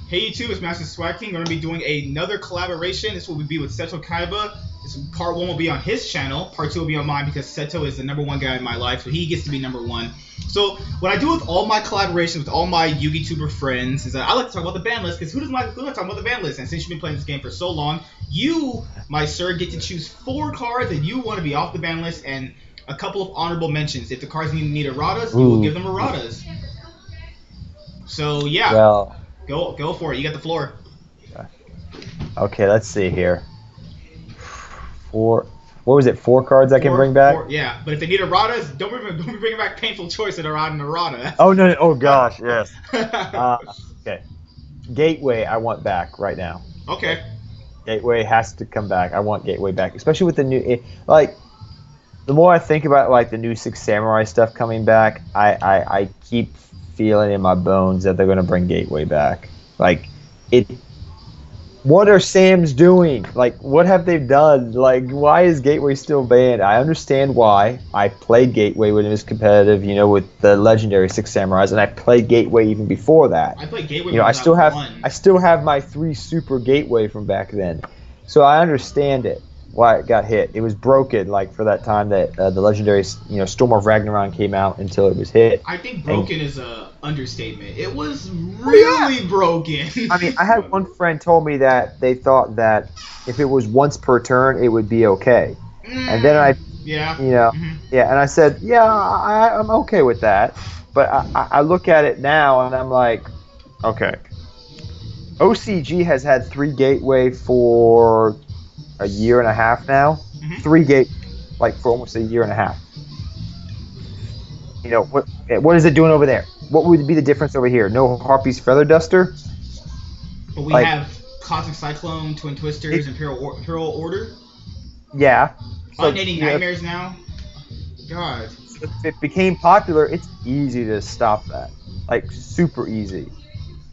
Hey YouTube, it's MasterSwagKing. We're going to be doing another collaboration. This will be with Seto Kaiba. This part 1 will be on his channel. Part 2 will be on mine because Seto is the #1 guy in my life, so he gets to be #1. So what I do with all my collaborations with all my YouTuber friends is that I like to talk about the ban list because who doesn't like to talk about the ban list? And since you've been playing this game for so long, you, my sir, get to choose 4 cards that you want to be off the ban list and a couple of honorable mentions. If the cards need erratas, you will give them erratas. So yeah. Well, Go for it. You got the floor. Okay, let's see here. 4. What was it? 4 cards I can bring back? 4, yeah, but if they need erratas, don't be bringing back painful choice and errata. Oh no! Oh gosh, yes. Okay. Gateway, I want back right now. Okay. Gateway has to come back. I want Gateway back, especially with the new. The more I think about the new Six Samurai stuff coming back, I keep feeling in my bones that they're going to bring Gateway back. What are Sam's doing? What have they done? Why is Gateway still banned? I understand why. I played Gateway when it was competitive, with the legendary Six Samurais, and I played Gateway even before that. I played Gateway. I still have my 3 Super Gateway from back then, so I understand it. Why it got hit. It was broken for that time that the legendary Storm of Ragnarok came out until it was hit. I think broken is a understatement. It was really broken. I mean, I had one friend told me that they thought that if it was once per turn, it would be okay. And then and I said, yeah, I'm okay with that. But I look at it now and I'm like, okay. OCG has had 3 Gateway for a year and a half now. 3 gate, for almost a year and a half. What is it doing over there? What would be the difference over here? No Harpy's Feather Duster? But we have Cosmic Cyclone, Twin Twisters, Imperial Order. Yeah. Unending Nightmares now. God. If it became popular, it's easy to stop that. Super easy.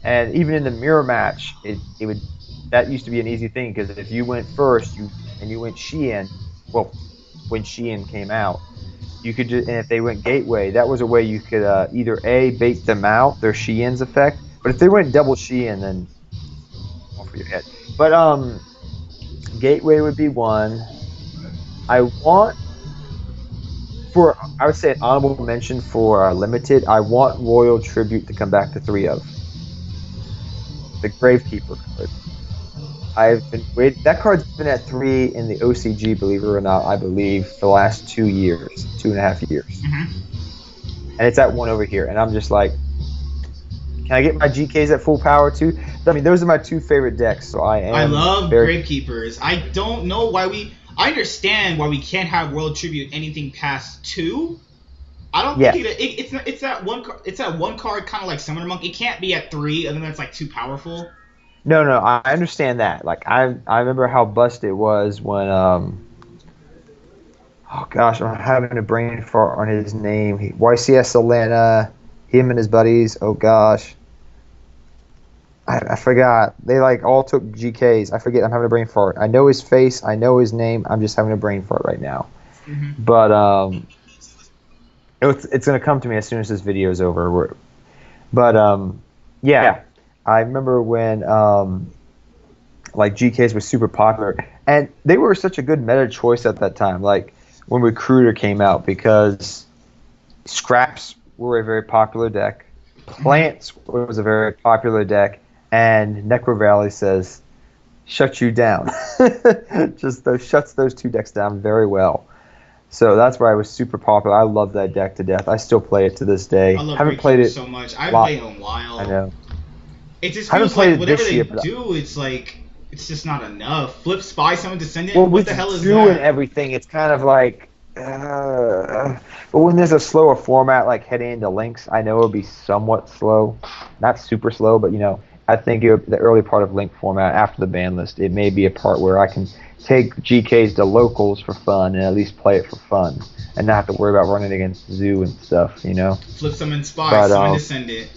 And even in the mirror match, that used to be an easy thing because if you went first and you went Shein, well, when Shein came out, you could just, and if they went Gateway, that was a way you could either A, bait them out, their Shein's effect, but if they went double Shein, then off your head. But Gateway would be 1. I would say an honorable mention for Limited. I want Royal Tribute to come back to 3 of. The Gravekeeper card. I've been waiting. That card's been at 3 in the OCG, believe it or not, I believe, for the last 2 years, 2.5 years. And it's at 1 over here. And I'm just like, can I get my GKs at full power too? I mean, those are my 2 favorite decks, so I love Gravekeepers. I don't know why I understand why we can't have World Tribute anything past 2. I don't think it's that one. It's that one card, kind of like Summoner Monk. It can't be at 3, and then that's too powerful. No, I understand that. I remember how busted it was when oh gosh, I'm having a brain fart on his name. YCS Atlanta, him and his buddies. Oh gosh, I forgot. They all took GKs. I forget. I'm having a brain fart. I know his face. I know his name. I'm just having a brain fart right now. But it's gonna come to me as soon as this video is over. But yeah. I remember when GKs were super popular, and they were such a good meta choice at that time. When Recruiter came out, because Scraps were a very popular deck, Plants was a very popular deck, and Necro Valley says, "Shut you down." Shuts those 2 decks down very well. So that's why it was super popular. I love that deck to death. I still play it to this day. I haven't played it so much. I haven't played it in a while. I know. It just feels like whatever they do, it's just not enough. Flip Spy, Summon Descendant. Well, what the hell is that? Doing everything, it's kind of but when there's a slower format heading into Links, I know it'll be somewhat slow, not super slow, but I think the early part of Link format after the ban list, it may be a part where I can take GKs to locals for fun and at least play it for fun and not have to worry about running against Zoo and stuff, Flip Summon Spy, Summon Descendant.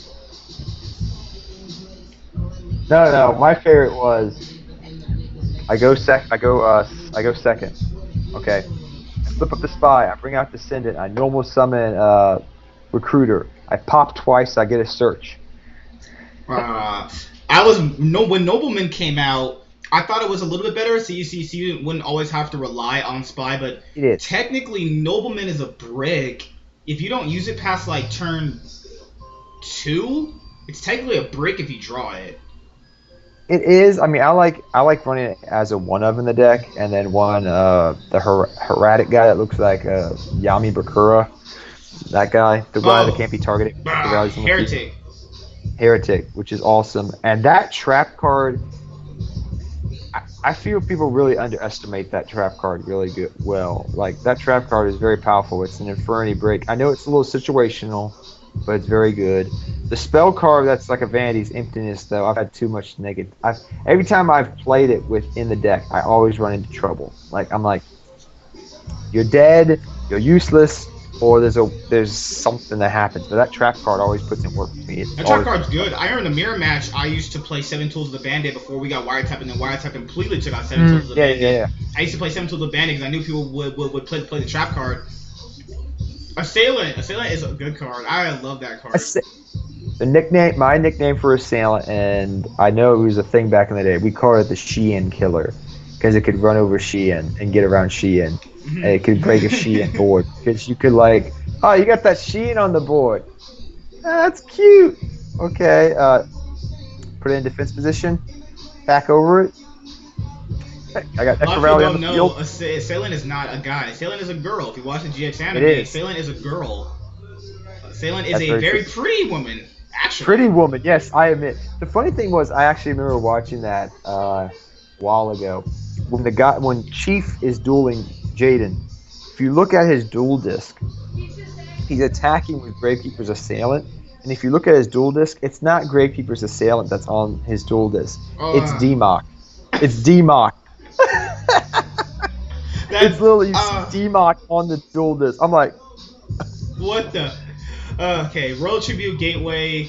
No. My favorite was I go second. Okay. I flip up the Spy. I bring out Descendant. I normal summon Recruiter. I pop twice. I get a search. I I was no when Nobleman came out, I thought it was a little bit better. So you wouldn't always have to rely on Spy, but It is. technically Nobleman is a brick. If you don't use it past like turn 2, it's technically a brick if you draw it. It is. I mean, I like running it as a one of in the deck, and then one the Heratic guy that looks like Yami Bakura. That guy, the guy that can't be targeted. Heretic. Heretic, which is awesome. And that trap card, I feel people really underestimate that trap card really good. Well, like that trap card is very powerful. It's an Inferni break. I know it's a little situational, but it's very good. The spell card that's like a Vanity's Emptiness, though, I've had too much negative. Every time I've played it within the deck, I always run into trouble. Like I'm like, you're dead, you're useless, or there's something that happens. But that trap card always puts in work for me. That trap card's good. I remember in the mirror match, I used to play 7 Tools of the Bandit before we got Wiretap, and then Wiretap completely took out 7 Tools of the Bandit. Yeah. I used to play 7 Tools of the Bandit because I knew people would play the trap card. Assailant is a good card. I love that card. My nickname for Assailant, and I know it was a thing back in the day, we called it the Sheehan Killer, because it could run over Sheehan and get around Sheehan, and it could break a Sheehan board. Because you could like, oh, you got that Sheehan on the board. That's cute. Okay, put it in defense position, back over it. I got Echo Rally on the field. Assailant is not a guy. Assailant is a girl. If you watch the GX anime, Assailant is a girl. Assailant is a very pretty woman. Actually. Pretty woman, yes, I admit. The funny thing was, I actually remember watching that a while ago. When Chief is dueling Jaden, if you look at his duel disc, he's attacking with Gravekeeper's Assailant. And if you look at his duel disc, it's not Gravekeeper's Assailant that's on his duel disc. It's D-Mock. It's D-Mock. It's literally D-Mock on the duel disc. I'm like, what the? Okay, Royal Tribute Gateway,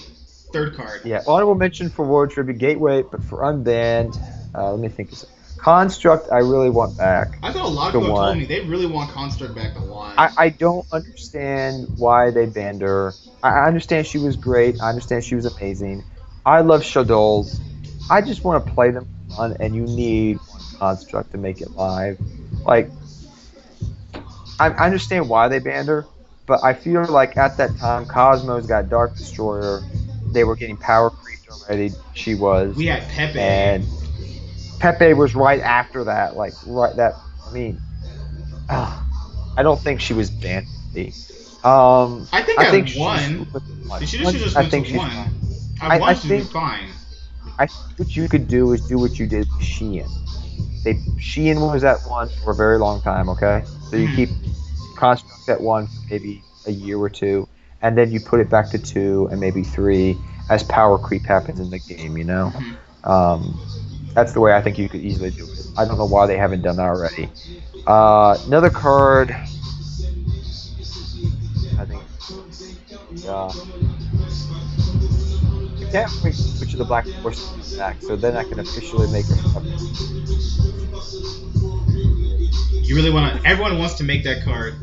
third card. Yeah, honorable mention for Royal Tribute Gateway, but for unbanned, let me think. Construct, I really want back. I thought a lot of people told me they really want Construct back to one. I don't understand why they banned her. I understand she was great. I understand she was amazing. I love Shadows. I just want to play them fun, and you need one Construct to make it live. Like, I understand why they banned her. But I feel like at that time, Cosmo's got Dark Destroyer. They were getting power creeped already. She was. We had Pepe. And Pepe was right after that. I don't think she was banned. I think one. She just went to one. I think she's fine. I think what you could do is do what you did with Sheehan. Sheehan was at one for a very long time, okay? So you keep Construct at one for maybe a year or two, and then you put it back to 2 and maybe 3 as power creep happens in the game, you know? That's the way I think you could easily do it. I don't know why they haven't done that already. Another card, I think, I can't wait to switch to the Black Force back, so then I can officially make a. You really want to? Everyone wants to make that card.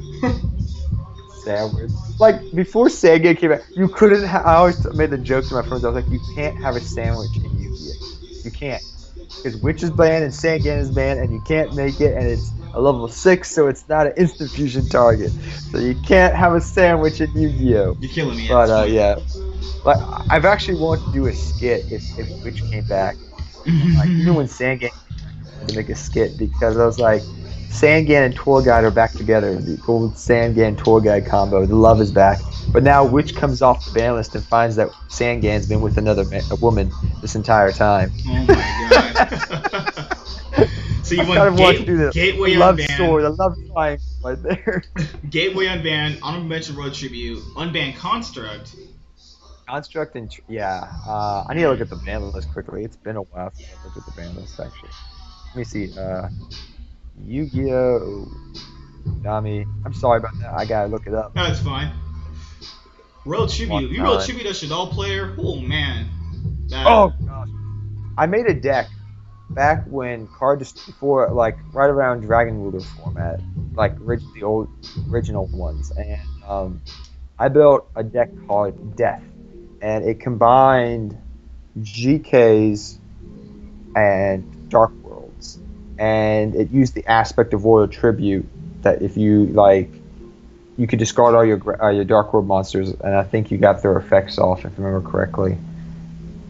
Sandwich. Like before Sandgate came out, you couldn't. I always made the joke to my friends. I was like, you can't have a sandwich in Yu-Gi-Oh. You can't, because Witch is banned and Sandgate is banned, and you can't make it, and it's a level 6, so it's not an instant fusion target. So you can't have a sandwich in Yu-Gi-Oh. You're killing me. But yeah, like I've actually wanted to do a skit if Witch came back. Like even when Sandgate wanted to make a skit, because I was like, Sandgan and Tour Guide are back together. The old Sandgan Tour Guide combo. The love is back. But now Witch comes off the ban list and finds that Sandgan's been with a woman this entire time. Oh my god. So you want to do this. Gateway the love unbanned. Sword, the love triangle right there. Gateway unbanned, honorable mention Road Tribute, unbanned Construct. Construct and I need to look at the ban list quickly. It's been a while since I looked at the ban list actually. Let me see. Yu-Gi-Oh! Nami. I'm sorry about that. I gotta look it up. No, it's fine. Royal Tribute. You Royal Tribute a Shaddoll player? Oh man. Oh gosh. I made a deck back when before, like right around Dragon Ruler format, like the old original ones, and I built a deck called Death, and it combined GKs, and Dark Worlds, and it used the aspect of Royal Tribute that if you like, you could discard all your Dark World monsters, and I think you got their effects off if I remember correctly.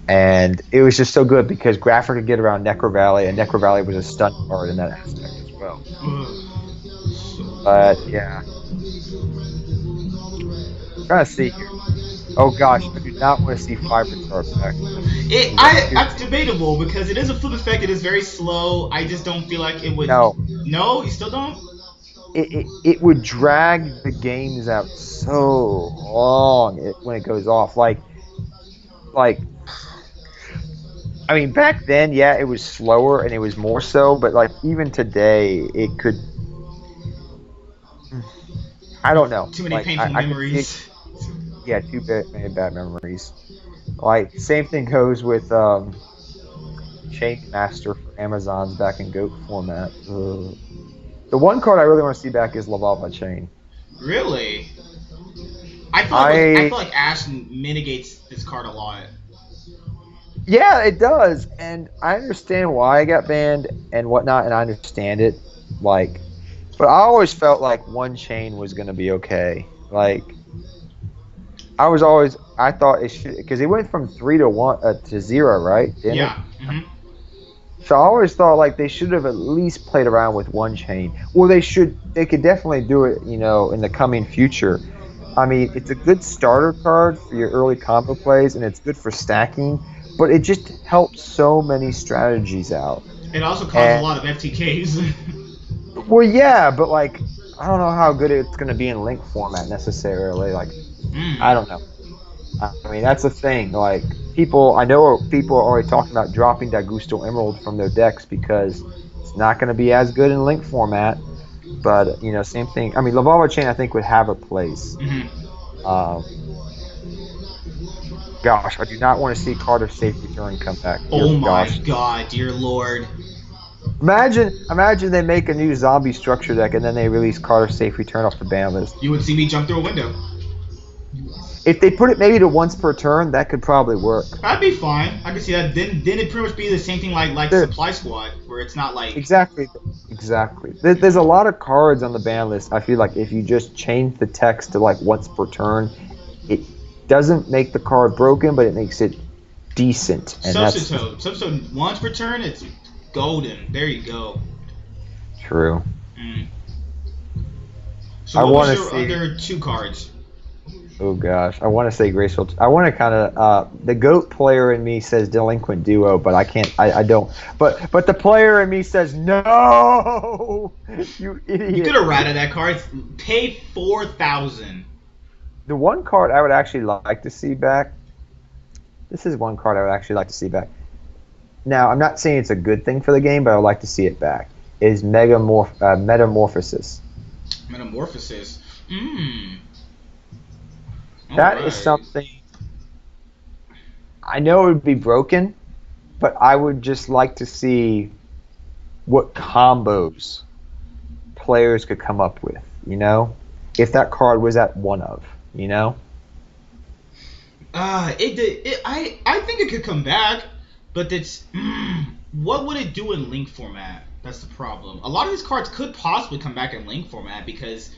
And it was just so good because Graphic could get around Necro Valley, and Necro Valley was a stun card in that aspect as well. But yeah, I'm trying to see here. Oh gosh, I do not want to see Fiber Star back. It's debatable because it is a flip effect. It is very slow. I just don't feel like it would. No, You still don't. it would drag the games out so long when it goes off. Like, I mean, back then, yeah, it was slower and it was more so, but like even today, it could. I don't know. Too many like, painful memories. Yeah, many bad memories. Like, same thing goes with Chain Master for Amazon's back in GOAT format. Ugh. The one card I really want to see back is Lavalva Chain. Really? I feel like Ash mitigates this card a lot. Yeah, it does, and I understand why it got banned and whatnot, and I understand it. Like, but I always felt like one chain was gonna be okay. Like, I thought it should, because it went from 3 to 1 to 0, right? Didn't yeah. It? Mm-hmm. So I always thought like they should have at least played around with one chain, or they could definitely do it, in the coming future. I mean, it's a good starter card for your early combo plays, and it's good for stacking, but it just helps so many strategies out. It also causes a lot of FTKs. Well, yeah, but like, I don't know how good it's going to be in Link format necessarily. Like, I don't know. I mean, that's the thing. Like, I know people are already talking about dropping Dagusto Emerald from their decks because it's not going to be as good in Link format. But, same thing. I mean, Lavalva Chain, I think, would have a place. Gosh, I do not want to see Carter's Safe Return come back. Oh my god, dear lord. Imagine they make a new zombie structure deck and then they release Carter's Safe Return off the ban list. You would see me jump through a window. If they put it maybe to once per turn, that could probably work. That'd be fine. I could see that. Then it'd pretty much be the same thing like Supply Squad, where it's not like... Exactly. There's a lot of cards on the ban list. I feel like if you just change the text to like once per turn, it doesn't make the card broken, but it makes it decent. And Substitute once per turn, it's golden. There you go. True. So what was your other 2 cards? Oh gosh, I want to say Graceful. I want to kind of the GOAT player in me says Delinquent Duo, but I can't. I don't. But the player in me says no. You idiot. You could have ratted that card. Pay 4,000. The one card I would actually like to see back. This is one card I would actually like to see back. Now, I'm not saying it's a good thing for the game, but I would like to see it back. Is Metamorphosis. Metamorphosis. That is something. I know it would be broken, but I would just like to see what combos players could come up with. If that card was at one of. I think it could come back, but it's what would it do in Link format? That's the problem. A lot of these cards could possibly come back in Link format because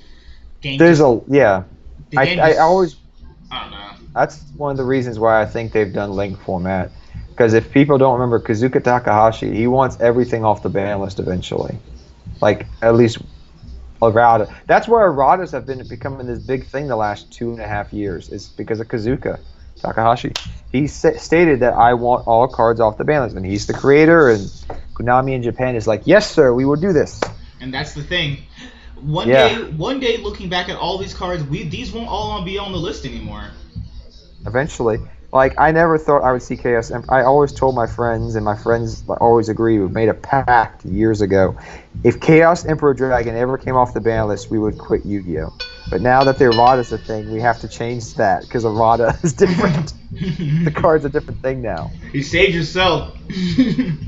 I don't know. That's one of the reasons why I think they've done Link format. Because if people don't remember Kazuka Takahashi, he wants everything off the ban list eventually. Like, at least errata. That's where erratas have been becoming this big thing the last 2.5 years. Is because of Kazuka Takahashi. He stated that I want all cards off the ban list. And he's the creator, and Konami in Japan is like, yes, sir, we will do this. And that's the thing. One day, looking back at all these cards, these won't all be on the list anymore. Eventually. Like, I never thought I would see Chaos Emperor. I always told my friends, and my friends always agree, we made a pact years ago. If Chaos Emperor Dragon ever came off the ban list, we would quit Yu-Gi-Oh! But now that the errata is a thing, we have to change that, because errata is different. The card's a different thing now. You saved yourself.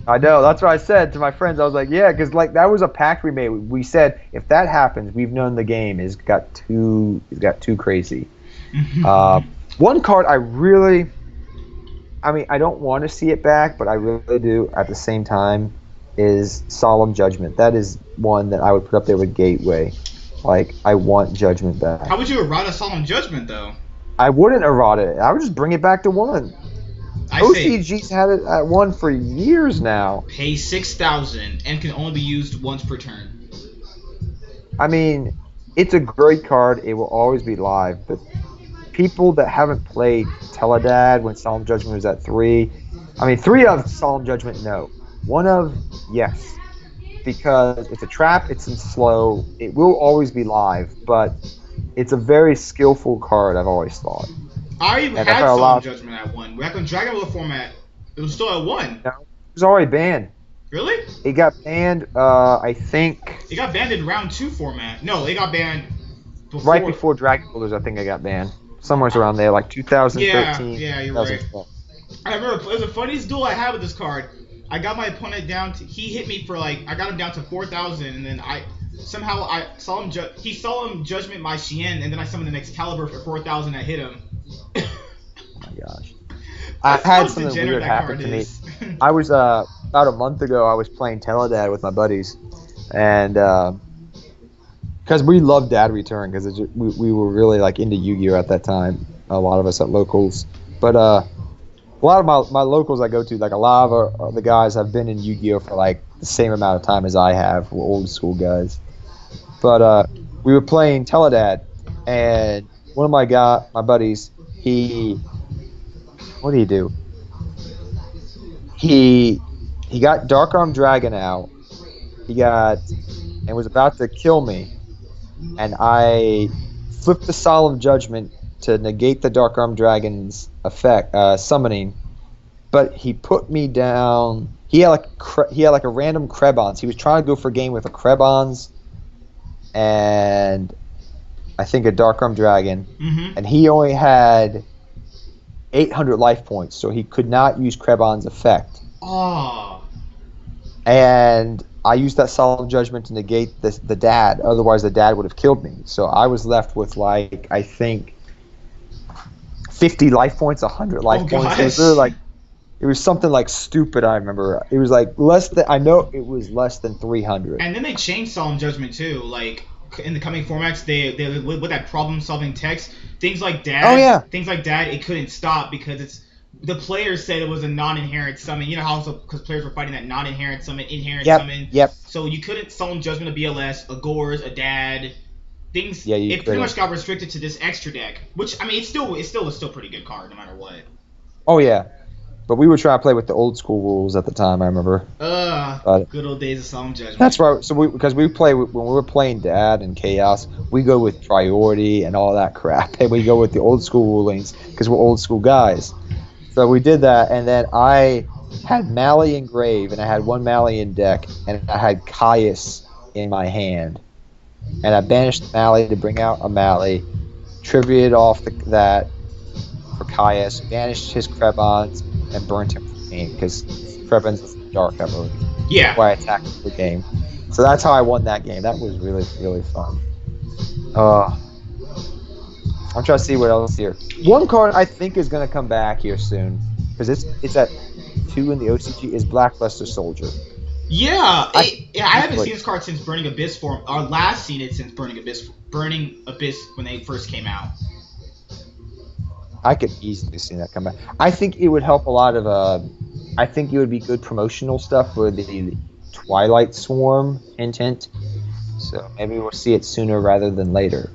I know, that's what I said to my friends. I was like, yeah, because like, that was a pact we made. We said, if that happens, we've known the game has got too crazy. One card I really I mean, I don't want to see it back, but I really do at the same time, is Solemn Judgment. That is one that I would put up there with Gateway. Like, I want Judgment back. How would you errata Solemn Judgment though? I wouldn't errata it. I would just bring it back to 1. I say OCG's had it at 1 for years now. pay 6,000 and can only be used once per turn. I mean, it's a great card. It will always be live, but people that haven't played Teledad when Solemn Judgment was at 3, I mean, 3 of Solemn Judgment, no. 1 of, yes. Because it's a trap, it's in slow, it will always be live, but it's a very skillful card, I've always thought. I had Solemn Judgment at 1. Back on Dragon Ball format, it was still at 1. No, it was already banned. Really? It got banned, I think... It got banned in round 2 format. No, it got banned before. Right before Dragon Builders, I think it got banned. Somewhere around there, like 2013. Yeah, you're right. I remember, it was the funniest duel I had with this card. I got my opponent down to, he hit me for like, I got him down to 4,000, and then he solemn judgment my Shien, and then I summoned an Excalibur for 4,000 that hit him. Oh my gosh. I had something weird happen to me. I was, about a month ago, I was playing Teledad with my buddies, and, because we loved Dad Return, because we were really like into Yu-Gi-Oh at that time, a lot of us at locals, but, a lot of my locals I go to, like a lot of the guys have been in Yu-Gi-Oh for like the same amount of time as I have. We're old school guys. But we were playing Teledad, and one of my buddies, what did he do? He got Dark Arm Dragon out. And was about to kill me, and I flipped the Solemn Judgment to negate the Dark Arm Dragon's effect, summoning, but he put me down. He had like a random Krebons. He was trying to go for game with a Krebons and I think a Dark Arm Dragon, and he only had 800 life points, so he could not use Krebons' effect. Oh. And I used that Solemn Judgment to negate the dad. Otherwise, the dad would have killed me. So I was left with like, I think, 50 life points, 100 life points. It was really like, it was something like stupid. I remember it was like less than. I know it was less than 300. And then they changed Solemn Judgment too. Like in the coming formats, they with that problem-solving text, things like Dad. Oh yeah. Things like Dad, it couldn't stop because the players said it was a non-inherent summon. You know how because players were fighting that non-inherent summon, inherent summon. Yep. So you couldn't Solemn Judgment a BLS, a Gores, a Dad. Things, yeah, it pretty much got restricted to this extra deck, which I mean, it still was still pretty good card no matter what. Oh yeah, but we were trying to play with the old school rules at the time. I remember. Good old days of Solemn Judgment. That's right. So because we play when we were playing Dad and Chaos, we go with priority and all that crap, and we go with the old school rulings because we're old school guys. So we did that, and then I had Mali and Grave, and I had one Mali in deck, and I had Caius in my hand. And I banished Mali to bring out a Mali, tributed off that for Caius, banished his Krebons, and burnt him from the game because Krebons is dark, I believe. Yeah. Why I attacked the game. So that's how I won that game. That was really, really fun. I'm trying to see what else here. One card I think is going to come back here soon because it's at 2 in the OCG is Blackluster Soldier. Yeah, I haven't seen this card since Burning Abyss form. Or last seen it since Burning Abyss when they first came out. I could easily see that come back. I think it would help a lot of. I think it would be good promotional stuff for the Twilight Swarm intent. So maybe we'll see it sooner rather than later.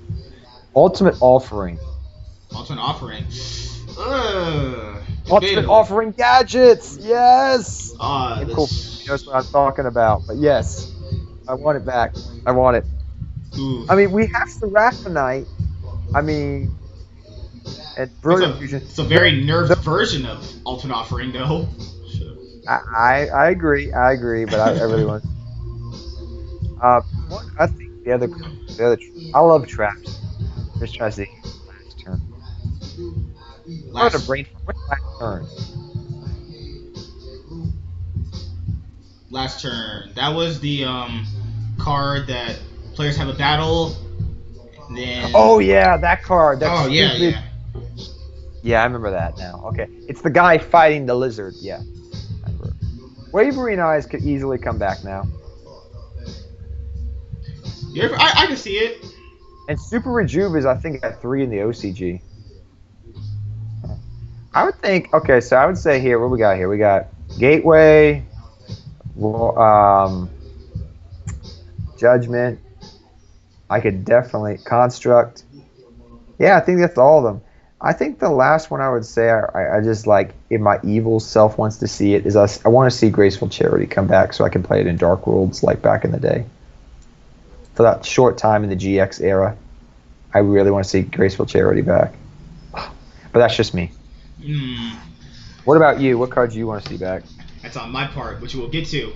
Ultimate Offering. Ultimate Offering. Ultimate Offering gadgets. Yes. Cool. He knows what I'm talking about, but yes, I want it back. I want it. Ooh. I mean, we have Seraphonite. I mean, and Brilliant Fusion. It's a very nerfed version of Ultimate Offering, though. I agree, but I really want. I think the other. I love traps. Just try to see last turn. Last turn. Last turn. That was the card that players have a battle. Then. Oh yeah, that card. Yeah. Yeah, I remember that now. Okay. It's the guy fighting the lizard. Yeah. I remember. Wavery and Eyes could easily come back now. I can see it. And Super Rejuve is, I think, at 3 in the OCG. I would think, okay, so I would say here, what we got here? We got Gateway, Judgment. I could definitely, Construct. Yeah, I think that's all of them. I think the last one I would say, I just like, if my evil self wants to see it, is I want to see Graceful Charity come back so I can play it in Dark Worlds like back in the day. For that short time in the GX era, I really want to see Graceful Charity back. But that's just me. What about you? What cards do you want to see back? That's on my part, which we'll get to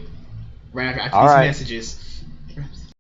right after All these right. messages.